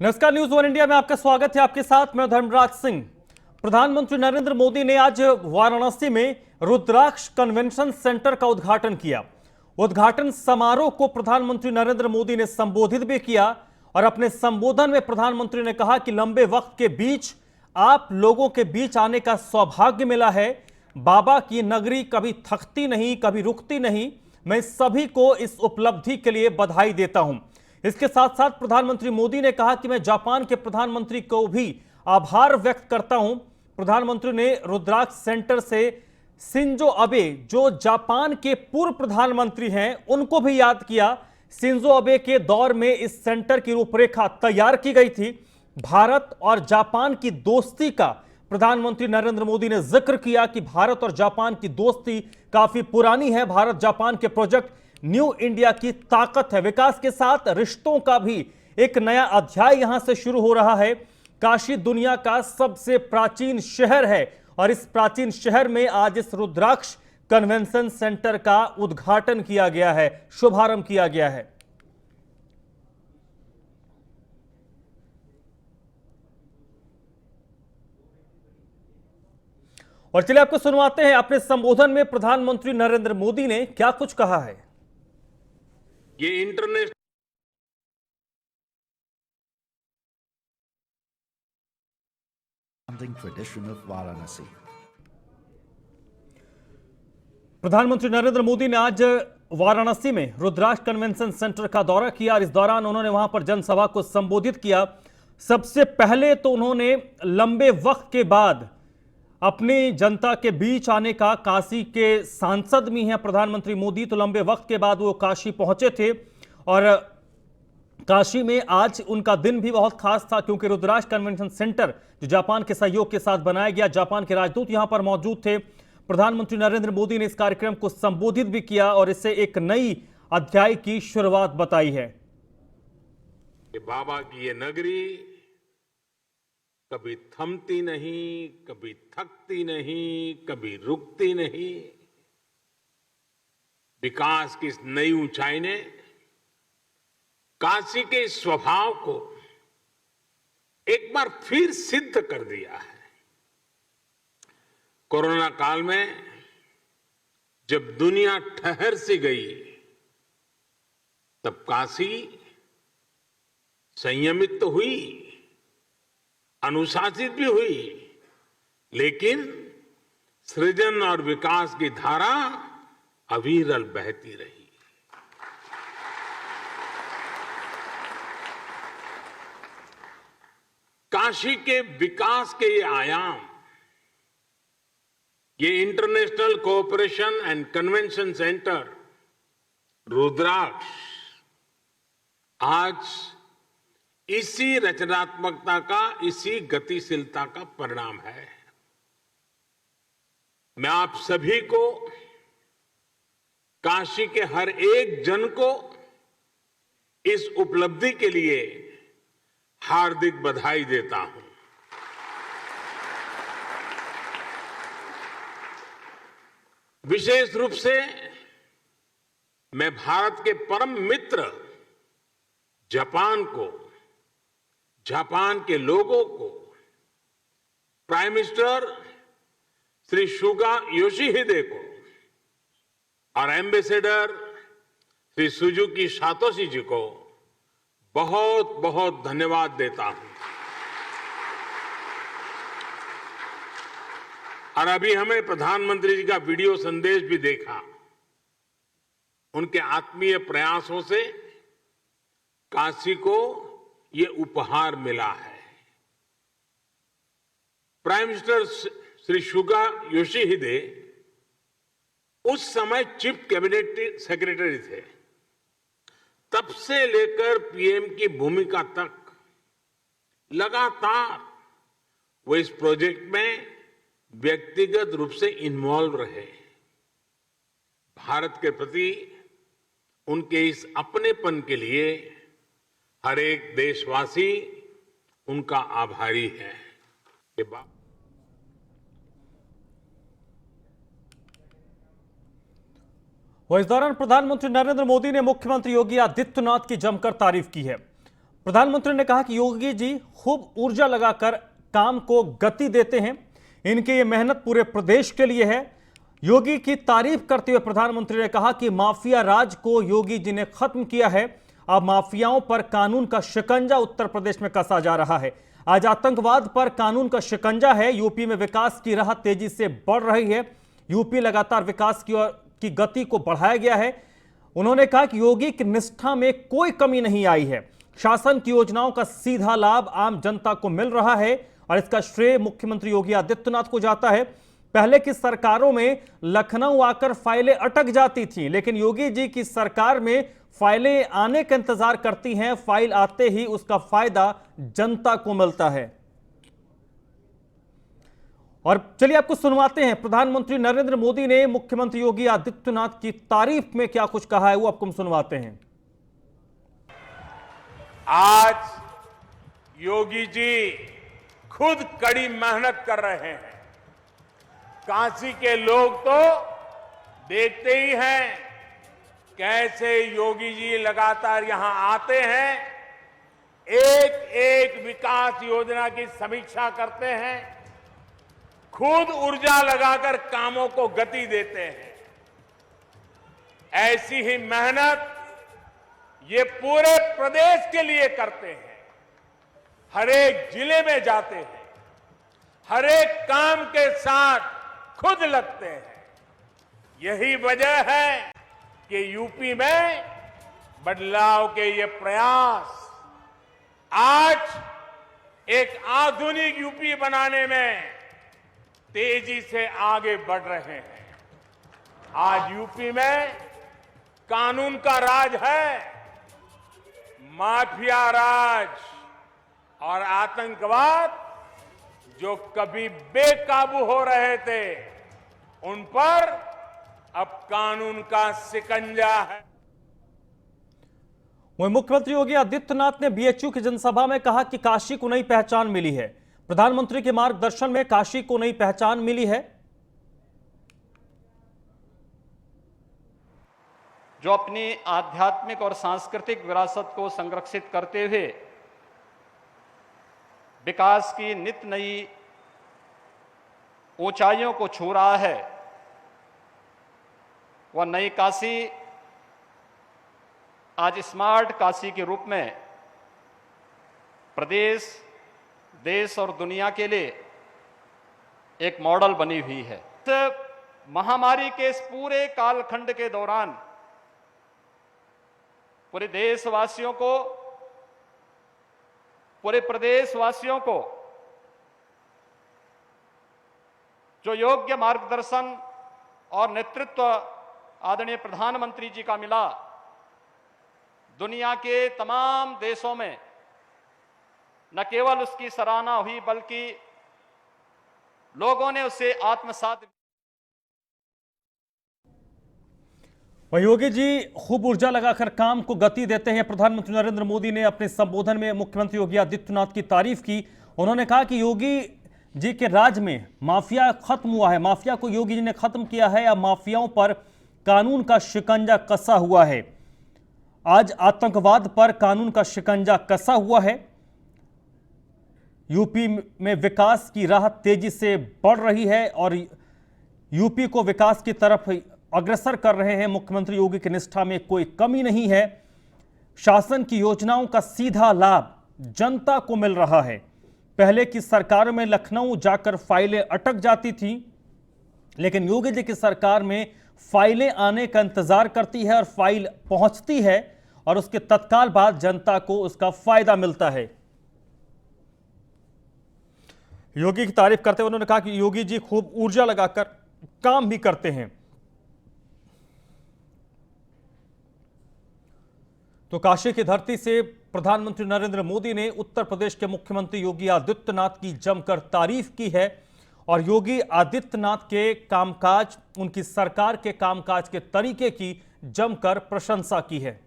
नमस्कार, news one India में आपका स्वागत है। आपके साथ मैं धर्मराज सिंह। प्रधानमंत्री नरेंद्र मोदी ने आज वाराणसी में रुद्राक्ष कन्वेंशन सेंटर का उद्घाटन किया। उद्घाटन समारोह को प्रधानमंत्री नरेंद्र मोदी ने संबोधित भी किया और अपने संबोधन में प्रधानमंत्री ने कहा कि लंबे वक्त के बीच आप लोगों के बीच आने का सौभाग्य मिला है। बाबा की नगरी कभी थकती नहीं, कभी रुकती नहीं। मैं सभी को इस उपलब्धि के लिए बधाई देता हूं। इसके साथ साथ प्रधानमंत्री मोदी ने कहा कि मैं जापान के प्रधानमंत्री को भी आभार व्यक्त करता हूं। प्रधानमंत्री ने रुद्राक्ष सेंटर से शिंजो अबे, जो जापान के पूर्व प्रधानमंत्री हैं, उनको भी याद किया। शिंजो अबे के दौर में इस सेंटर की रूपरेखा तैयार की गई थी। भारत और जापान की दोस्ती का प्रधानमंत्री नरेंद्र मोदी ने जिक्र किया कि भारत और जापान की दोस्ती काफी पुरानी है। भारत जापान के प्रोजेक्ट न्यू इंडिया की ताकत है। विकास के साथ रिश्तों का भी एक नया अध्याय यहां से शुरू हो रहा है। काशी दुनिया का सबसे प्राचीन शहर है और इस प्राचीन शहर में आज इस रुद्राक्ष कन्वेंशन सेंटर का उद्घाटन किया गया है, शुभारंभ किया गया है। और चलिए आपको सुनवाते हैं अपने संबोधन में प्रधानमंत्री नरेंद्र मोदी ने क्या कुछ कहा है। ये इंटरनेशनल tradition of Varanasi. प्रधानमंत्री नरेंद्र मोदी ने आज वाराणसी में रुद्राक्ष कन्वेंशन सेंटर का दौरा किया और इस दौरान उन्होंने वहां पर जनसभा को संबोधित किया। सबसे पहले तो उन्होंने लंबे वक्त के बाद अपनी जनता के बीच आने का, काशी के सांसद भी हैं प्रधानमंत्री मोदी, तो लंबे वक्त के बाद वो काशी पहुंचे थे और काशी में आज उनका दिन भी बहुत खास था क्योंकि रुद्राक्ष कन्वेंशन सेंटर जो जापान के सहयोग के साथ बनाया गया, जापान के राजदूत यहां पर मौजूद थे। प्रधानमंत्री नरेंद्र मोदी ने इस कार्यक्रम को संबोधित भी किया और इससे एक नई अध्याय की शुरुआत बताई है। बाबा की ये नगरी कभी थमती नहीं, कभी थकती नहीं, कभी रुकती नहीं। विकास की इस नई ऊंचाई ने काशी के स्वभाव को एक बार फिर सिद्ध कर दिया है। कोरोना काल में जब दुनिया ठहर सी गई, तब काशी संयमित तो हुई, अनुशासित भी हुई, लेकिन सृजन और विकास की धारा अविरल बहती रही। काशी के विकास के ये आयाम, ये international cooperation and convention centre Rudraksh आज इसी रचनात्मकता का, इसी गतिशीलता का परिणाम है। मैं आप सभी को, काशी के हर एक जन को इस उपलब्धि के लिए हार्दिक बधाई देता हूं। विशेष रूप से मैं भारत के परम मित्र जापान को, जापान के लोगों को, प्राइम मिनिस्टर श्री सुगा योशिहिदे को और एम्बेसडर श्री सुजुकी सातोशी जी को बहुत बहुत धन्यवाद देता हूं। और अभी हमें प्रधानमंत्री जी का वीडियो संदेश भी देखा। उनके आत्मीय प्रयासों से काशी को ये उपहार मिला है। प्राइम मिनिस्टर श्री सुगा योशिहिदे उस समय चीफ कैबिनेट सेक्रेटरी थे। तब से लेकर पीएम की भूमिका तक लगातार वो इस प्रोजेक्ट में व्यक्तिगत रूप से इन्वॉल्व रहे। भारत के प्रति उनके इस अपनेपन के लिए हर एक देशवासी उनका आभारी है। इस दौरान प्रधानमंत्री नरेंद्र मोदी ने मुख्यमंत्री योगी आदित्यनाथ की जमकर तारीफ की है। प्रधानमंत्री ने कहा कि योगी जी खूब ऊर्जा लगाकर काम को गति देते हैं। इनकी ये मेहनत पूरे प्रदेश के लिए है। योगी की तारीफ करते हुए प्रधानमंत्री ने कहा कि माफिया राज को योगी जी ने खत्म किया है। अब माफियाओं पर कानून का शिकंजा उत्तर प्रदेश में कसा जा रहा है। आज आतंकवाद पर कानून का शिकंजा है। यूपी में विकास की राह तेजी से बढ़ रही है। यूपी लगातार विकास की गति को बढ़ाया गया है। उन्होंने कहा कि योगी की निष्ठा में कोई कमी नहीं आई है। शासन की योजनाओं का सीधा लाभ आम जनता को मिल रहा है और इसका श्रेय मुख्यमंत्री योगी आदित्यनाथ को जाता है। पहले की सरकारों में लखनऊ आकर फाइलें अटक जाती थीं, लेकिन योगी जी की सरकार में फाइलें आने का इंतजार करती हैं। फाइल आते ही उसका फायदा जनता को मिलता है। और चलिए आपको सुनवाते हैं, प्रधानमंत्री नरेंद्र मोदी ने मुख्यमंत्री योगी आदित्यनाथ की तारीफ में क्या कुछ कहा है, वो आपको हम सुनवाते हैं। आज योगी जी खुद कड़ी मेहनत कर रहे हैं। काशी के लोग तो देखते ही हैं कैसे योगी जी लगातार यहां आते हैं, एक एक विकास योजना की समीक्षा करते हैं, खुद ऊर्जा लगाकर कामों को गति देते हैं। ऐसी ही मेहनत ये पूरे प्रदेश के लिए करते हैं। हर एक जिले में जाते हैं, हर एक काम के साथ खुद लगते हैं। यही वजह है कि यूपी में बदलाव के ये प्रयास आज एक आधुनिक यूपी बनाने में तेजी से आगे बढ़ रहे हैं। आज यूपी में कानून का राज है। माफिया राज और आतंकवाद जो कभी बेकाबू हो रहे थे, उन पर अब कानून का शिकंजा है। वहीं मुख्यमंत्री योगी आदित्यनाथ ने बीएचयू की जनसभा में कहा कि काशी को नई पहचान मिली है। प्रधानमंत्री के मार्गदर्शन में काशी को नई पहचान मिली है। जो अपनी आध्यात्मिक और सांस्कृतिक विरासत को संरक्षित करते हुए विकास की नित नई ऊंचाइयों को छू रहा है, वह नई काशी आज स्मार्ट काशी के रूप में प्रदेश, देश और दुनिया के लिए एक मॉडल बनी हुई है। महामारी के इस पूरे कालखंड के दौरान पूरे देशवासियों को, पूरे प्रदेशवासियों को जो योग्य मार्गदर्शन और नेतृत्व आदरणीय प्रधानमंत्री जी का मिला, दुनिया के तमाम देशों में न केवल उसकी सराहना हुई बल्कि लोगों ने उसे आत्मसात। वहीं योगी जी खूब ऊर्जा लगाकर काम को गति देते हैं। प्रधानमंत्री नरेंद्र मोदी ने अपने संबोधन में मुख्यमंत्री योगी आदित्यनाथ की तारीफ की। उन्होंने कहा कि योगी जी के राज में माफिया खत्म हुआ है, माफिया को योगी जी ने खत्म किया है। अब माफियाओं पर कानून का शिकंजा कसा हुआ है। आज आतंकवाद पर कानून का शिकंजा कसा हुआ है। यूपी में विकास की राह तेजी से बढ़ रही है और यूपी को विकास की तरफ अग्रसर कर रहे हैं। मुख्यमंत्री योगी की निष्ठा में कोई कमी नहीं है। शासन की योजनाओं का सीधा लाभ जनता को मिल रहा है। पहले की सरकारों में लखनऊ जाकर फाइलें अटक जाती थीं, लेकिन योगी जी की सरकार में फाइलें आने का इंतजार करती है और फाइल पहुंचती है और उसके तत्काल बाद जनता को उसका फायदा मिलता है। योगी की तारीफ करते हुए उन्होंने कहा कि योगी जी खूब ऊर्जा लगाकर काम भी करते हैं। तो काशी की धरती से प्रधानमंत्री नरेंद्र मोदी ने उत्तर प्रदेश के मुख्यमंत्री योगी आदित्यनाथ की जमकर तारीफ की है और योगी आदित्यनाथ के कामकाज, उनकी सरकार के कामकाज के तरीके की जमकर प्रशंसा की है।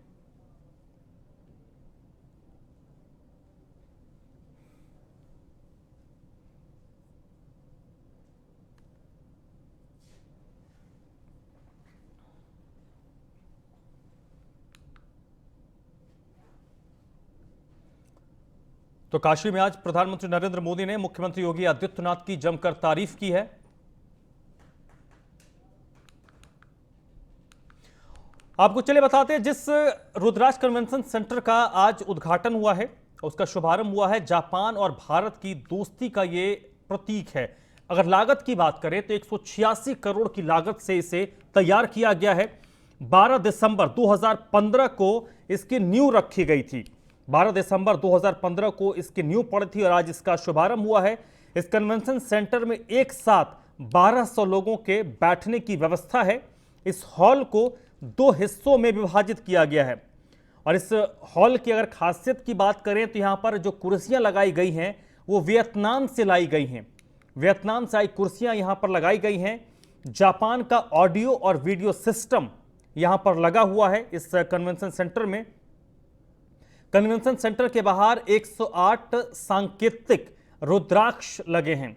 तो काशी में आज प्रधानमंत्री नरेंद्र मोदी ने मुख्यमंत्री योगी आदित्यनाथ की जमकर तारीफ की है। आपको चलिए बताते हैं, जिस रुद्राक्ष कन्वेंशन सेंटर का आज उद्घाटन हुआ है, उसका शुभारंभ हुआ है, जापान और भारत की दोस्ती का ये प्रतीक है। अगर लागत की बात करें तो 186 करोड़ की लागत से इसे तैयार किया गया है। 12 दिसंबर 2015 को इसकी नींव रखी गई थी। 12 दिसंबर 2015 को इसकी नींव पड़ी थी और आज इसका शुभारंभ हुआ है। इस कन्वेंशन सेंटर में एक साथ 1200 लोगों के बैठने की व्यवस्था है। इस हॉल को 2 हिस्सों में विभाजित किया गया है और इस हॉल की अगर खासियत की बात करें तो यहां पर जो कुर्सियां लगाई गई हैं वो वियतनाम से लाई गई हैं। वियतनाम से आई कुर्सियां यहां पर लगाई गई हैं। जापान का ऑडियो और वीडियो सिस्टम यहां पर लगा हुआ है इस कन्वेंशन सेंटर में। कन्वेंशन सेंटर के बाहर 108 सांकेतिक रुद्राक्ष लगे हैं।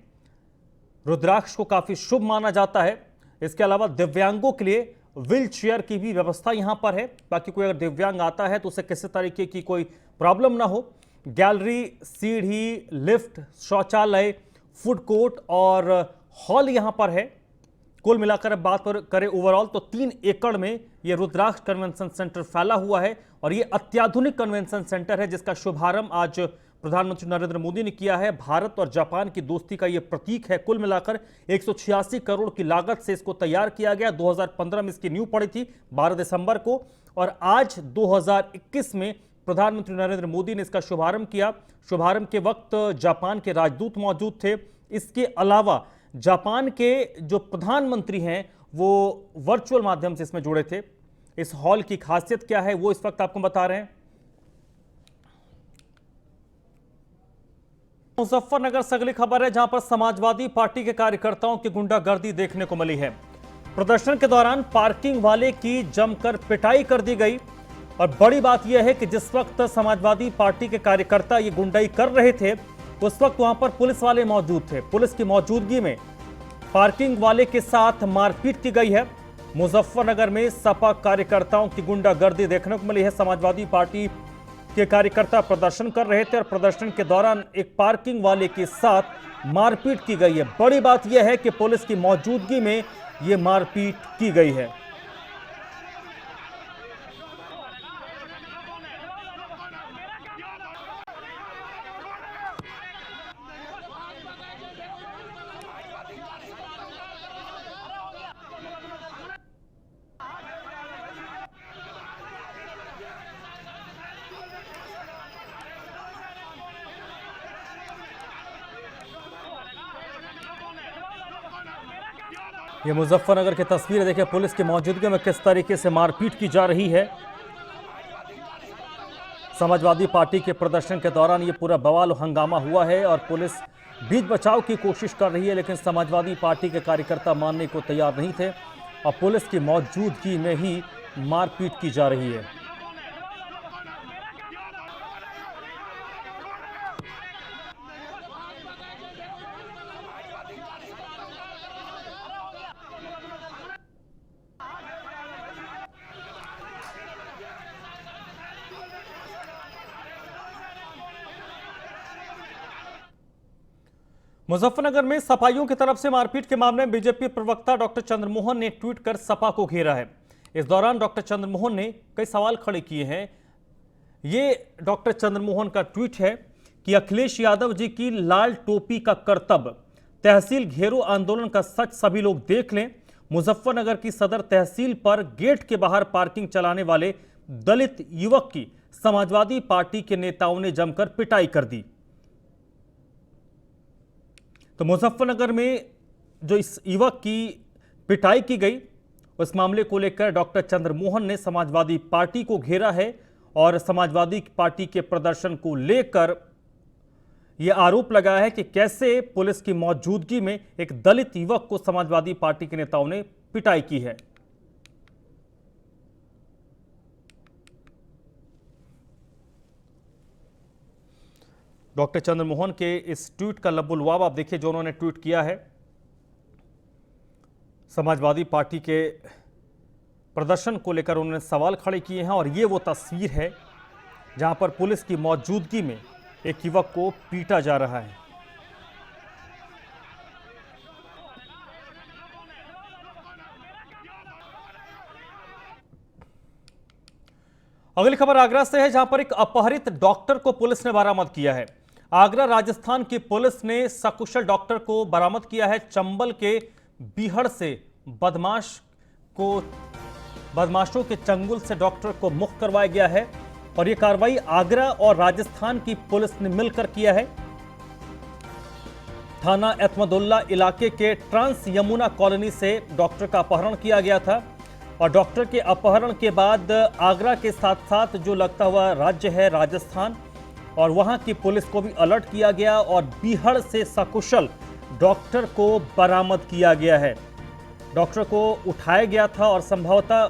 रुद्राक्ष को काफी शुभ माना जाता है। इसके अलावा दिव्यांगों के लिए व्हील चेयर की भी व्यवस्था यहां पर है, ताकि कोई अगर दिव्यांग आता है तो उसे किसी तरीके की कोई प्रॉब्लम ना हो। गैलरी, सीढ़ी, लिफ्ट, शौचालय, फूड कोर्ट और हॉल यहां पर है। कुल मिलाकर अब बात करें ओवरऑल तो 3 एकड़ में यह रुद्राक्ष कन्वेंशन सेंटर फैला हुआ है और यह अत्याधुनिक कन्वेंशन सेंटर है जिसका शुभारंभ आज प्रधानमंत्री नरेंद्र मोदी ने किया है। भारत और जापान की दोस्ती का यह प्रतीक है। कुल मिलाकर 186 करोड़ की लागत से इसको तैयार किया गया। 2015 में इसकी नींव पड़ी थी 12 दिसंबर को और आज 2021 में प्रधानमंत्री नरेंद्र मोदी ने इसका शुभारंभ किया। शुभारंभ के वक्त जापान के राजदूत मौजूद थे। इसके अलावा जापान के जो प्रधानमंत्री हैं वो वर्चुअल माध्यम से इसमें जुड़े थे। इस हॉल की खासियत क्या है वो इस वक्त आपको बता रहे हैं। मुजफ्फरनगर से अगली खबर है, जहां पर समाजवादी पार्टी के कार्यकर्ताओं की गुंडागर्दी देखने को मिली है। प्रदर्शन के दौरान पार्किंग वाले की जमकर पिटाई कर दी गई और बड़ी बात यह है कि जिस वक्त समाजवादी पार्टी के कार्यकर्ता ये गुंडाई कर रहे थे उस वक्त वहां पर पुलिस वाले मौजूद थे। पुलिस की मौजूदगी में पार्किंग वाले के साथ मारपीट की गई है। मुजफ्फरनगर में सपा कार्यकर्ताओं की गुंडागर्दी देखने को मिली है। समाजवादी पार्टी के कार्यकर्ता प्रदर्शन कर रहे थे और प्रदर्शन के दौरान एक पार्किंग वाले के साथ मारपीट की गई है। बड़ी बात यह है कि पुलिस की मौजूदगी में यह मारपीट की गई है। ये मुजफ्फरनगर की तस्वीर देखिए, पुलिस की मौजूदगी में किस तरीके से मारपीट की जा रही है। समाजवादी पार्टी के प्रदर्शन के दौरान ये पूरा बवाल हंगामा हुआ है और पुलिस बीच बचाव की कोशिश कर रही है, लेकिन समाजवादी पार्टी के कार्यकर्ता मानने को तैयार नहीं थे और पुलिस की मौजूदगी में ही मारपीट की जा रही है। मुजफ्फरनगर में सपाइयों की तरफ से मारपीट के मामले में बीजेपी प्रवक्ता डॉक्टर चंद्रमोहन ने ट्वीट कर सपा को घेरा है। इस दौरान डॉक्टर चंद्रमोहन ने कई सवाल खड़े किए हैं। ये डॉक्टर चंद्रमोहन का ट्वीट है कि अखिलेश यादव जी की लाल टोपी का करतब, तहसील घेरो आंदोलन का सच सभी लोग देख लें। मुजफ्फरनगर की सदर तहसील पर गेट के बाहर पार्किंग चलाने वाले दलित युवक की समाजवादी पार्टी के नेताओं ने जमकर पिटाई कर दी। तो मुजफ्फरनगर में जो इस युवक की पिटाई की गई उस मामले को लेकर डॉक्टर चंद्रमोहन ने समाजवादी पार्टी को घेरा है और समाजवादी पार्टी के प्रदर्शन को लेकर यह आरोप लगाया है कि कैसे पुलिस की मौजूदगी में एक दलित युवक को समाजवादी पार्टी के नेताओं ने पिटाई की है। डॉक्टर चंद्रमोहन के इस ट्वीट का लबुलवाब आप देखिए जो उन्होंने ट्वीट किया है। समाजवादी पार्टी के प्रदर्शन को लेकर उन्होंने सवाल खड़े किए हैं और ये वो तस्वीर है जहां पर पुलिस की मौजूदगी में एक युवक को पीटा जा रहा है। अगली खबर आगरा से है, जहां पर एक अपहरित डॉक्टर को पुलिस ने बरामद किया है। आगरा राजस्थान की पुलिस ने सकुशल डॉक्टर को बरामद किया है। चंबल के बीहड़ से बदमाशों के चंगुल से डॉक्टर को मुक्त करवाया गया है और यह कार्रवाई आगरा और राजस्थान की पुलिस ने मिलकर किया है। थाना एतमदुल्ला इलाके के ट्रांस यमुना कॉलोनी से डॉक्टर का अपहरण किया गया था और डॉक्टर के अपहरण के बाद आगरा के साथ साथ जो लगता हुआ राज्य है राजस्थान और वहां की पुलिस को भी अलर्ट किया गया और बीहड़ से सकुशल डॉक्टर को बरामद किया गया है। डॉक्टर को उठाया गया था और संभवतः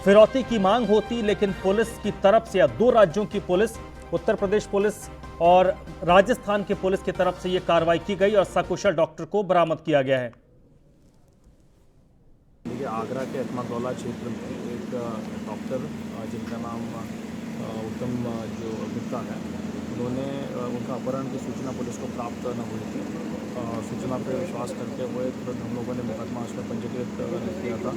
फिरौती की मांग होती, लेकिन पुलिस की तरफ से या दो राज्यों की पुलिस, उत्तर प्रदेश पुलिस और राजस्थान की पुलिस की तरफ से यह कार्रवाई की गई और सकुशल डॉक्टर को बरामद किया गया है। देखिए, आगरा के एतमादौला क्षेत्र में एक डॉक्टर जिनका नाम उत्तम जो गुप्ता है, उन्होंने उनका अपहरण की सूचना पुलिस को प्राप्त न हुई थी। सूचना पर विश्वास करते हुए तुरंत हम लोगों ने मुकदमा उसमें पंजीकृत किया था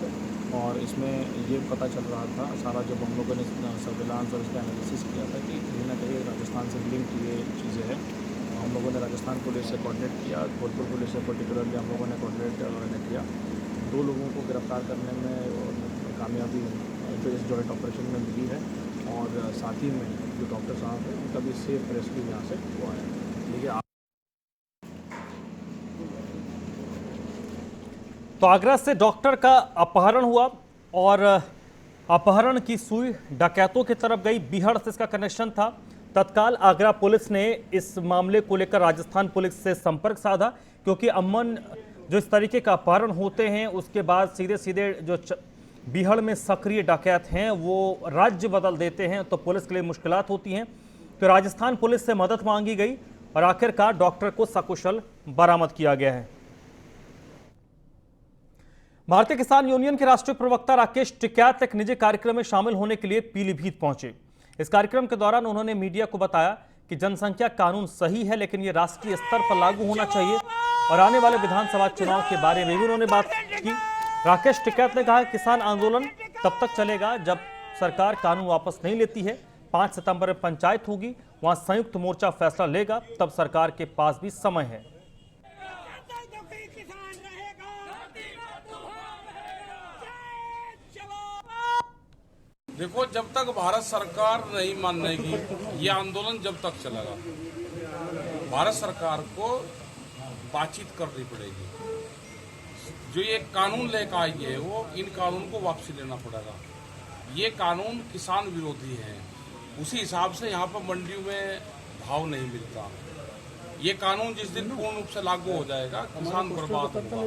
और इसमें ये पता चल रहा था सारा, जब हम लोगों ने सर्विलांस और इसका एनालिसिस किया था कि कहीं ना कहीं राजस्थान से लिंक ये चीज़ें हैं। हम लोगों ने राजस्थान पुलिस से कोऑर्डिनेट किया, भोजपुर पुलिस से पर्टिकुलरली हम लोगों ने कोऑर्डिनेट किया। दो लोगों को गिरफ्तार करने में कामयाबी जो इस जॉइंट ऑपरेशन में मिली है और साथ ही में जो डॉक्टर साहब हैं उनका भी सेफ रेस्क्यू यहाँ से हुआ है। देखिए, तो आगरा से डॉक्टर का अपहरण हुआ और अपहरण की सुई डकैतों की तरफ गई। बीहड़ से इसका कनेक्शन था। तत्काल आगरा पुलिस ने इस मामले को लेकर राजस्थान पुलिस से संपर्क साधा, क्योंकि अमन जो इस तरीके का अपहरण होते हैं उसके बाद सीधे सीधे जो बीहड़ में सक्रिय डकैत हैं वो राज्य बदल देते हैं, तो पुलिस के लिए मुश्किलात होती हैं। तो राजस्थान पुलिस से मदद मांगी गई और आखिरकार डॉक्टर को सकुशल बरामद किया गया है। भारतीय किसान यूनियन के राष्ट्रीय प्रवक्ता राकेश टिकैत एक निजी कार्यक्रम में शामिल होने के लिए पीलीभीत पहुंचे। इस कार्यक्रम के दौरान उन्होंने मीडिया को बताया कि जनसंख्या कानून सही है, लेकिन यह राष्ट्रीय स्तर पर लागू होना चाहिए और आने वाले विधानसभा चुनाव के बारे में भी उन्होंने बात की। राकेश टिकैत ने कहा, किसान आंदोलन तब तक चलेगा जब सरकार कानून वापस नहीं लेती है। 5 सितंबर में पंचायत होगी, वहां संयुक्त मोर्चा फैसला लेगा, तब सरकार के पास भी समय है। देखो, जब तक भारत सरकार नहीं मानेगी ये आंदोलन जब तक चलेगा। भारत सरकार को बातचीत करनी पड़ेगी। जो ये कानून लेकर आई है वो इन कानून को वापसी लेना पड़ेगा। ये कानून किसान विरोधी है, उसी हिसाब से यहाँ पर मंडियों में भाव नहीं मिलता। ये कानून जिस दिन पूर्ण रूप से लागू हो जाएगा, किसान बर्बाद होगा,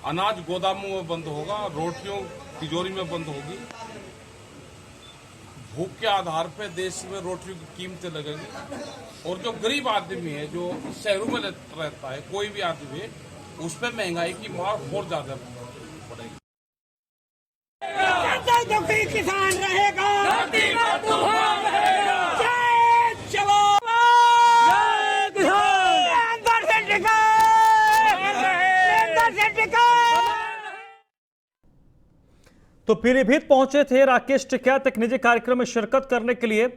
अनाज गोदामों में बंद होगा, रोटियों तिजोरी में बंद होगी, भूख के आधार पे देश में रोटियों की कीमतें लगेगी और जो गरीब आदमी है जो शहरों में रहता है, कोई भी आदमी है, उस पर महंगाई की मार और ज्यादा पड़ेगी। किसान रहेगा, तो पीलीभीत पहुंचे थे राकेश टिकैत एक निजी कार्यक्रम में शिरकत करने के लिए।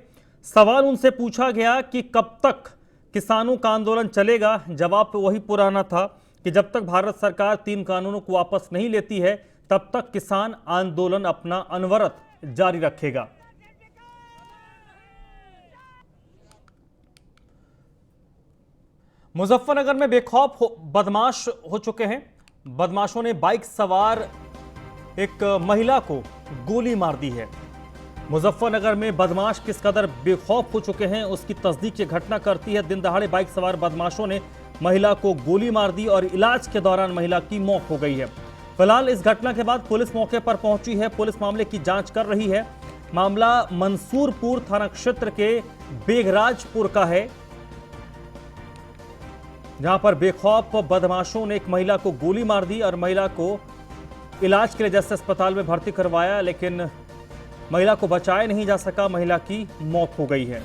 सवाल उनसे पूछा गया कि कब तक किसानों का आंदोलन चलेगा। जवाब वही पुराना था कि जब तक भारत सरकार 3 कानूनों को वापस नहीं लेती है तब तक किसान आंदोलन अपना अनवरत जारी रखेगा। मुजफ्फरनगर में बेखौफ बदमाश हो चुके हैं। बदमाशों ने बाइक सवार एक महिला को गोली मार दी है। मुजफ्फरनगर में बदमाश किस कदर बेखौफ हो चुके हैं उसकी तस्दीक ये घटना करती है। दिन दहाड़े बाइक सवार बदमाशों ने महिला को गोली मार दी और इलाज के दौरान महिला की मौत हो गई है। फिलहाल इस घटना के बाद पुलिस मौके पर पहुंची है। पुलिस मामले की जांच कर रही है। मामला मंसूरपुर थाना क्षेत्र के बेगराजपुर का है, जहां पर बेखौफ बदमाशों ने एक महिला को गोली मार दी और महिला को इलाज के लिए जैसे अस्पताल में भर्ती करवाया, लेकिन महिला को बचाया नहीं जा सका। महिला की मौत हो गई है।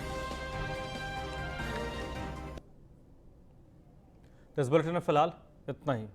इस बुलेटिन में फिलहाल इतना ही।